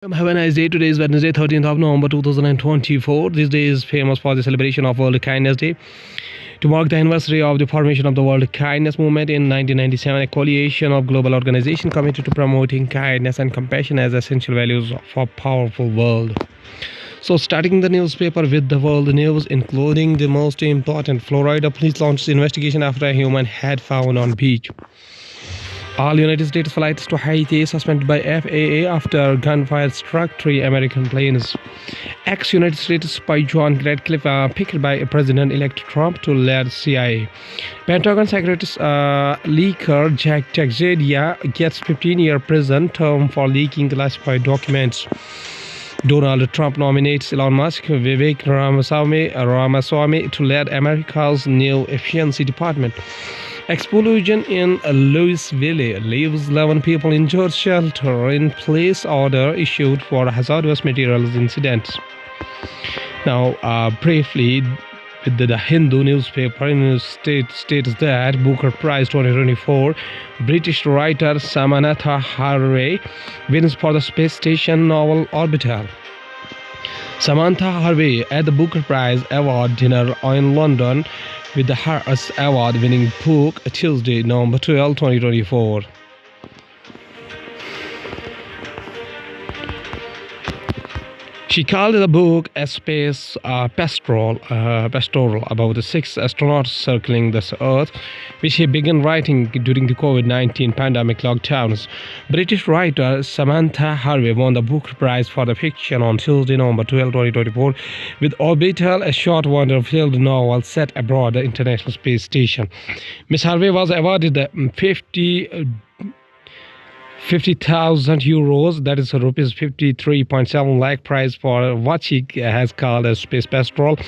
Have a nice day. Today is Wednesday, 13th of November 2024. This day is famous for the celebration of World Kindness Day. To mark the anniversary of the formation of the World Kindness Movement in 1997, a coalition of global organizations committed to promoting kindness and compassion as essential values for a powerful world. So, starting the newspaper with the world news, including the most important, Florida police launched investigation after a human head found on beach. All United States flights to Haiti suspended by FAA after gunfire struck 3 American planes. Ex-United States spy John Radcliffe picked by President-elect Trump to lead CIA. Pentagon Secretary leaker Jack Teixeira gets 15-year prison term for leaking classified documents. Donald Trump nominates Elon Musk, Vivek Ramaswamy to lead America's new efficiency department. Explosion in Louisville leaves 11 people injured. Shelter-in-place order issued for hazardous materials incidents. Now, briefly, with the Hindu newspaper states that Booker Prize 2024 British writer Samantha Harvey wins for the space station novel Orbital. Samantha Harvey at the Booker Prize Award dinner in London with the Harris Award-winning book Tuesday, November 12, 2024. She called the book a space pastoral about the 6 astronauts circling the Earth, which she began writing during the COVID-19 pandemic lockdowns. British writer Samantha Harvey won the Booker Prize for the fiction on Tuesday, November 12, 2024, with Orbital, a short wonder-filled novel set aboard the International Space Station. Ms. Harvey was awarded the 50,000 euros, that is rupees 53.7 lakh prize for what she has called a space pastoral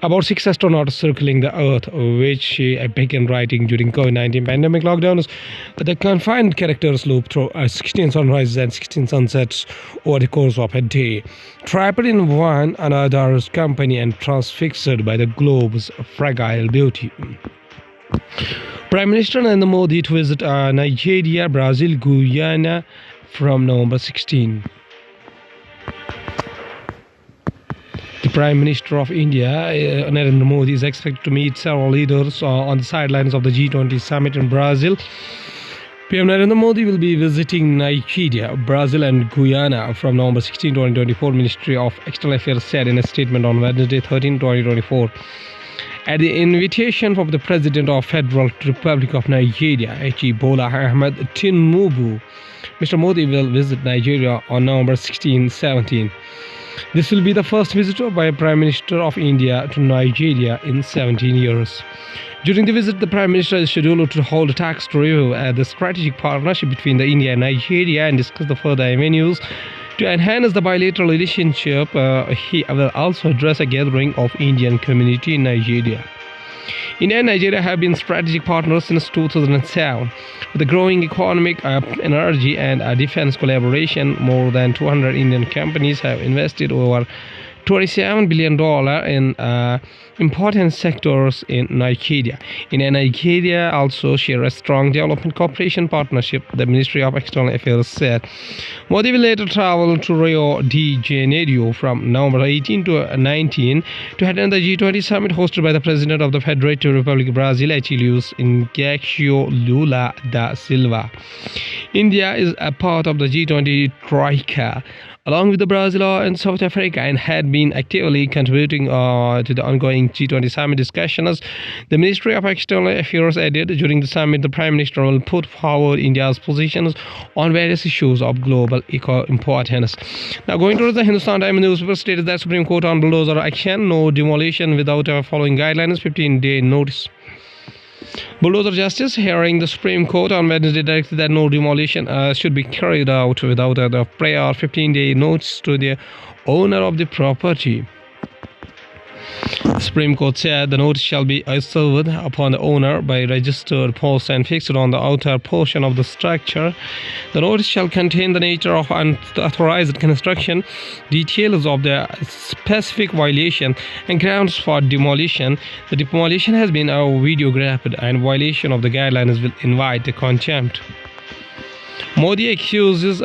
about 6 astronauts circling the Earth, which she began writing during COVID-19 pandemic lockdowns. The confined characters loop through 16 sunrises and 16 sunsets over the course of a day, trapped in one another's company and transfixed by the globe's fragile beauty. Prime Minister Narendra Modi to visit Nigeria, Brazil, Guyana from November 16. The Prime Minister of India, Narendra Modi, is expected to meet several leaders on the sidelines of the G20 summit in Brazil. PM Narendra Modi will be visiting Nigeria, Brazil and Guyana from November 16, 2024, Ministry of External Affairs said in a statement on Wednesday, 13, 2024. At the invitation of the President of Federal Republic of Nigeria, H.E. Bola Ahmed Tinubu, Mr. Modi will visit Nigeria on November 16-17. This will be the first visit by a Prime Minister of India to Nigeria in 17 years. During the visit, the Prime Minister is scheduled to hold a tax review at the strategic partnership between India and Nigeria and discuss the further avenues to enhance the bilateral relationship. He will also address a gathering of Indian community in Nigeria. India and Nigeria have been strategic partners since 2007. With the growing economic, energy and defense collaboration, more than 200 Indian companies have invested over $27 billion in important sectors in Nigeria. India and Nigeria also share a strong development cooperation partnership, the Ministry of External Affairs said. Modi will later travel to Rio de Janeiro from November 18 to 19 to attend the G20 summit hosted by the President of the Federative Republic of Brazil, Luiz Inacio Lula da Silva. India is a part of the G20 Troika, along with the Brazil and South Africa, and had been actively contributing to the ongoing G20 summit discussions. The Ministry of External Affairs added, during the summit, the Prime Minister will put forward India's positions on various issues of global importance. Now, going to the Hindustan Times newspaper, stated that Supreme Court on bulldozer action, no demolition without following guidelines, 15-day notice. Bulldozer Justice hearing the Supreme Court on Wednesday directed that no demolition should be carried out without a prior 15-day notice to the owner of the property. The Supreme Court said the notice shall be served upon the owner by registered post and fixed on the outer portion of the structure. The notice shall contain the nature of unauthorized construction, details of the specific violation, and grounds for demolition. The demolition has been videographed, and violation of the guidelines will invite the contempt. Modi accuses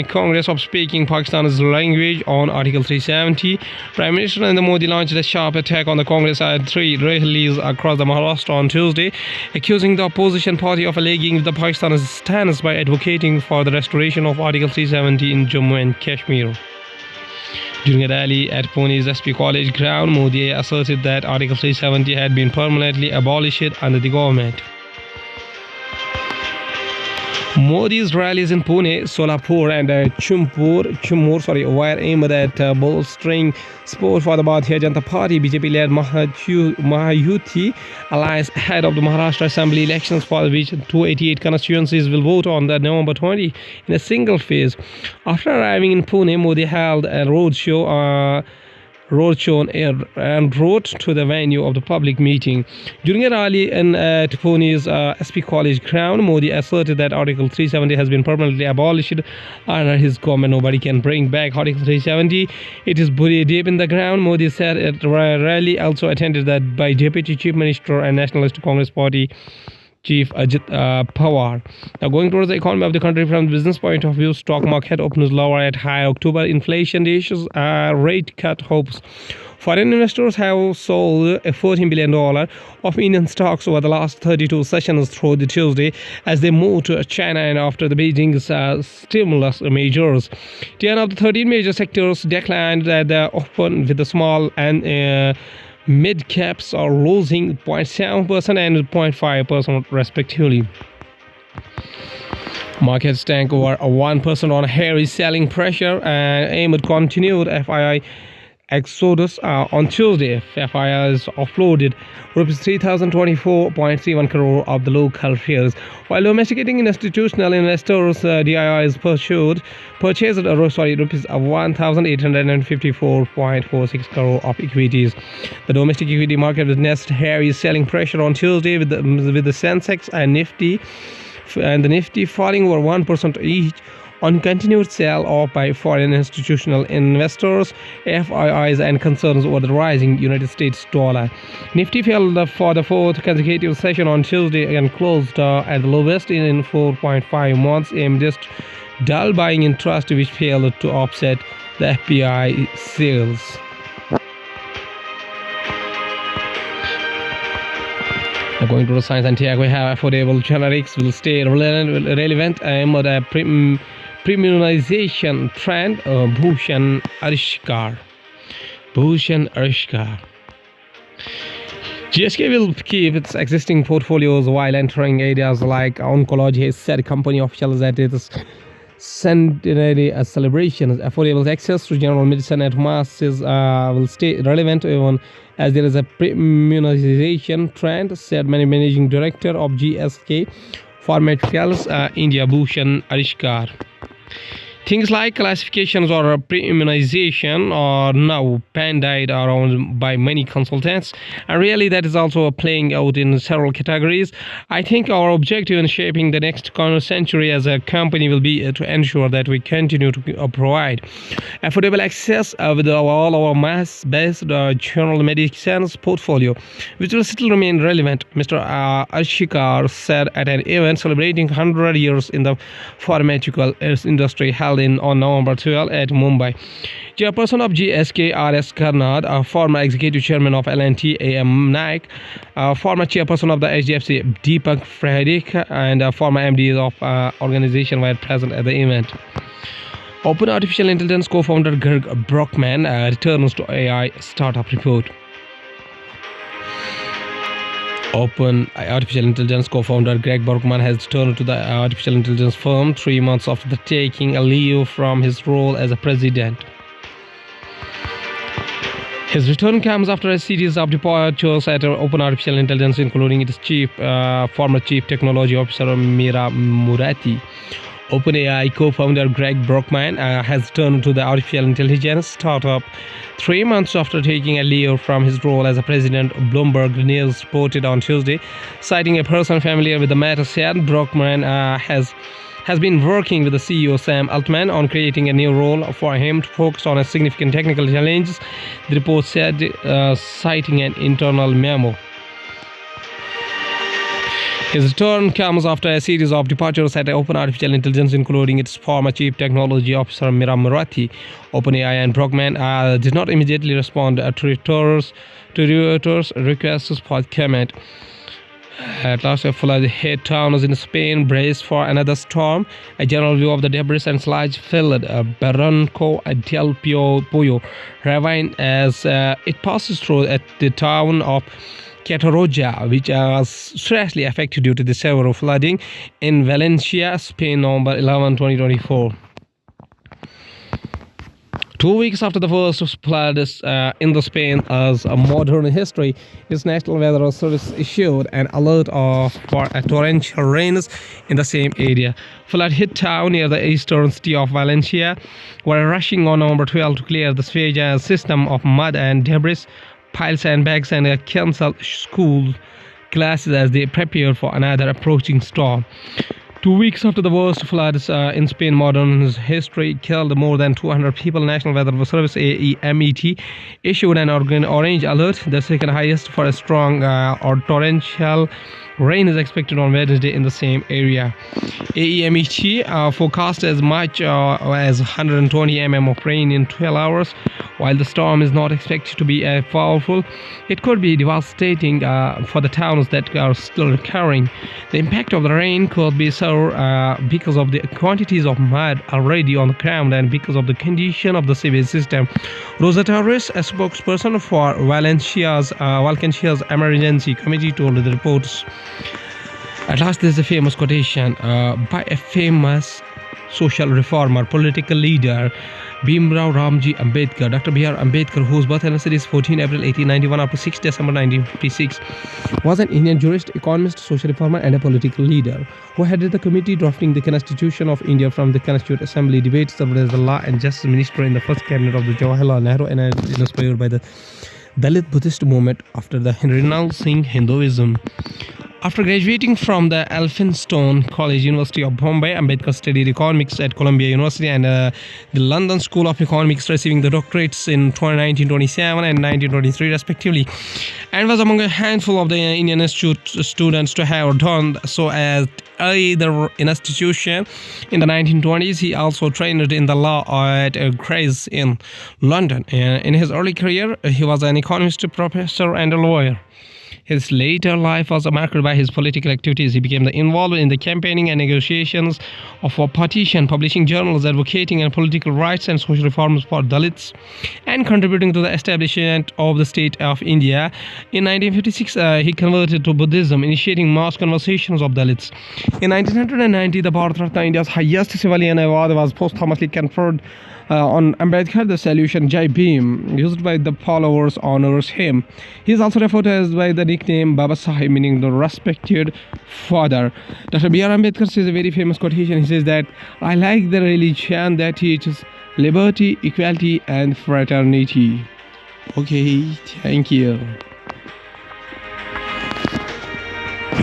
Congress of speaking Pakistan's language on Article 370. Prime Minister Narendra Modi launched a sharp attack on the Congress at three rallies across the Maharashtra on Tuesday, accusing the opposition party of alleging the Pakistan's stance by advocating for the restoration of Article 370 in Jammu and Kashmir. During a rally at Pune's SP College ground, Modi asserted that Article 370 had been permanently abolished under the government. Modi's rallies in Pune, Solapur and Chumur were aimed at bolstering support for the Bharatiya Janata Party BJP-led Mahayuti alliance ahead of the Maharashtra Assembly elections, for which 288 constituencies will vote on the November 20 in a single phase. After arriving in Pune, Modi held a roadshow and rode to the venue of the public meeting. During a rally at Pune's SP College ground, Modi asserted that Article 370 has been permanently abolished under his government. Nobody can bring back Article 370. It is buried deep in the ground, Modi said at a rally also attended that by Deputy Chief Minister and Nationalist Congress Party Chief Ajit Pawar. Now, going towards the economy of the country from the business point of view, stock market opens lower at high October inflation issues, rate cut hopes. Foreign investors have sold $14 billion of Indian stocks over the last 32 sessions through the Tuesday as they move to China and after the Beijing's stimulus measures. 10 of the 13 major sectors declined at the open, with the small and mid caps are losing 0.7% and 0.5% respectively. Markets tank over 1% on heavy selling pressure, and amid continued FII exodus on Tuesday. FIIs offloaded rupees 3,024.31 crore of the local shares, while domesticating institutional investors DIIs purchased rupees 1,854.46 crore of equities. The domestic equity market witnessed heavy selling pressure on Tuesday, with the Sensex and the Nifty falling over 1% each on continued sell-off by foreign institutional investors, FIIs, and concerns over the rising United States dollar. Nifty fell for the fourth consecutive session on Tuesday and closed at the lowest in 4.5 months amidst dull buying interest, which failed to offset the FPI sales. Going to the science and tech, we have affordable generics will stay relevant amid a premiumization trend. Bhushan Arishkar. GSK will keep its existing portfolios while entering areas like oncology, said company officials at its centenary celebrations. Affordable access to general medicine at masses will stay relevant even as there is a premiumization trend, said managing director of GSK Pharmaceuticals India, Bhushan Arishkar. Things like classifications or pre-immunization are now bandied around by many consultants, and really that is also playing out in several categories. I think our objective in shaping the next century as a company will be to ensure that we continue to provide affordable access with all our mass-based general medicines portfolio, which will still remain relevant, Mr. Arshikar said at an event celebrating 100 years in the pharmaceutical industry held on November 12 at Mumbai. Chairperson of GSK R.S. Karnad, former executive chairman of L&T A.M. Naik, former chairperson of the HDFC Deepak Fradik, and former MDs of organization were present at the event. Open Artificial Intelligence co-founder Greg Brockman returns to AI startup report. Open Artificial Intelligence co-founder Greg Brockman has returned to the artificial intelligence firm 3 months after taking a leave from his role as a president. His return comes after a series of departures at Open Artificial Intelligence, including its former chief technology officer Meera Murati. OpenAI co-founder Greg Brockman has returned to the artificial intelligence startup 3 months after taking a leave from his role as a president. Bloomberg News reported on Tuesday, citing a person familiar with the matter, said Brockman has been working with the CEO Sam Altman on creating a new role for him to focus on a significant technical challenges, the report said, citing an internal memo. His return comes after a series of departures at Open Artificial Intelligence, including its former chief technology officer Mira Murati. OpenAI and Brockman did not immediately respond to Reuter's requests for comment. At last, a flood hit towns in Spain, braced for another storm. A general view of the debris and sludge filled Barranco del Puyo ravine as it passes through the town of Catalonia, which was seriously affected due to the severe flooding in Valencia, Spain, November 11, 2024. 2 weeks after the first floods in the Spain as a modern history, its National Weather Service issued an alert for torrential rains in the same area. Flood hit town near the eastern city of Valencia, were rushing on November 12 to clear the sewage system of mud and debris, pile sandbags, and cancel school classes as they prepared for another approaching storm. 2 weeks after the worst floods in Spain modern history killed more than 200 people, National Weather Service AEMET issued an orange alert, the second highest for a strong or torrential rain is expected on Wednesday in the same area. AEMET forecast as much as 120 mm of rain in 12 hours. While the storm is not expected to be powerful, it could be devastating for the towns that are still recovering. The impact of the rain could be severe because of the quantities of mud already on the ground and because of the condition of the sewage system. Rosa Torres, a spokesperson for Valencia's emergency committee, told the reporters. At last, there's a famous quotation by a famous social reformer, political leader, Bhimrao Ramji Ambedkar. Dr. B.R. Ambedkar, whose birth anniversary is 14 April 1891 after 6 December 1956, was an Indian jurist, economist, social reformer, and a political leader who headed the committee drafting the Constitution of India from the Constituent Assembly debate, served as the Law and Justice Minister in the first cabinet of the Jawaharlal Nehru, and inspired by the Dalit Buddhist movement after the renouncing Hinduism. After graduating from the Elphinstone College, University of Bombay, Ambedkar studied economics at Columbia University and the London School of Economics, receiving the doctorates in 1927 and 1923 respectively, and was among a handful of the Indian Institute students to have done so at either institution. In the 1920s, he also trained in the law at Gray's in London. In his early career, he was an economist, professor, and a lawyer. His later life was marked by his political activities. He became involved in the campaigning and negotiations of a partition, publishing journals advocating and political rights and social reforms for Dalits, and contributing to the establishment of the state of India. In 1956, he converted to Buddhism, initiating mass conversions of Dalits. In 1990, the Bharat Ratna, India's highest civilian award, was posthumously conferred on Ambedkar. The solution Jai Bhim, used by the followers, honors him. He is also referred to as by the nickname Baba Sahib, meaning the respected father. Dr. B.R. Ambedkar says a very famous quotation. He says that, "I like the religion that teaches liberty, equality, and fraternity." Okay, thank you.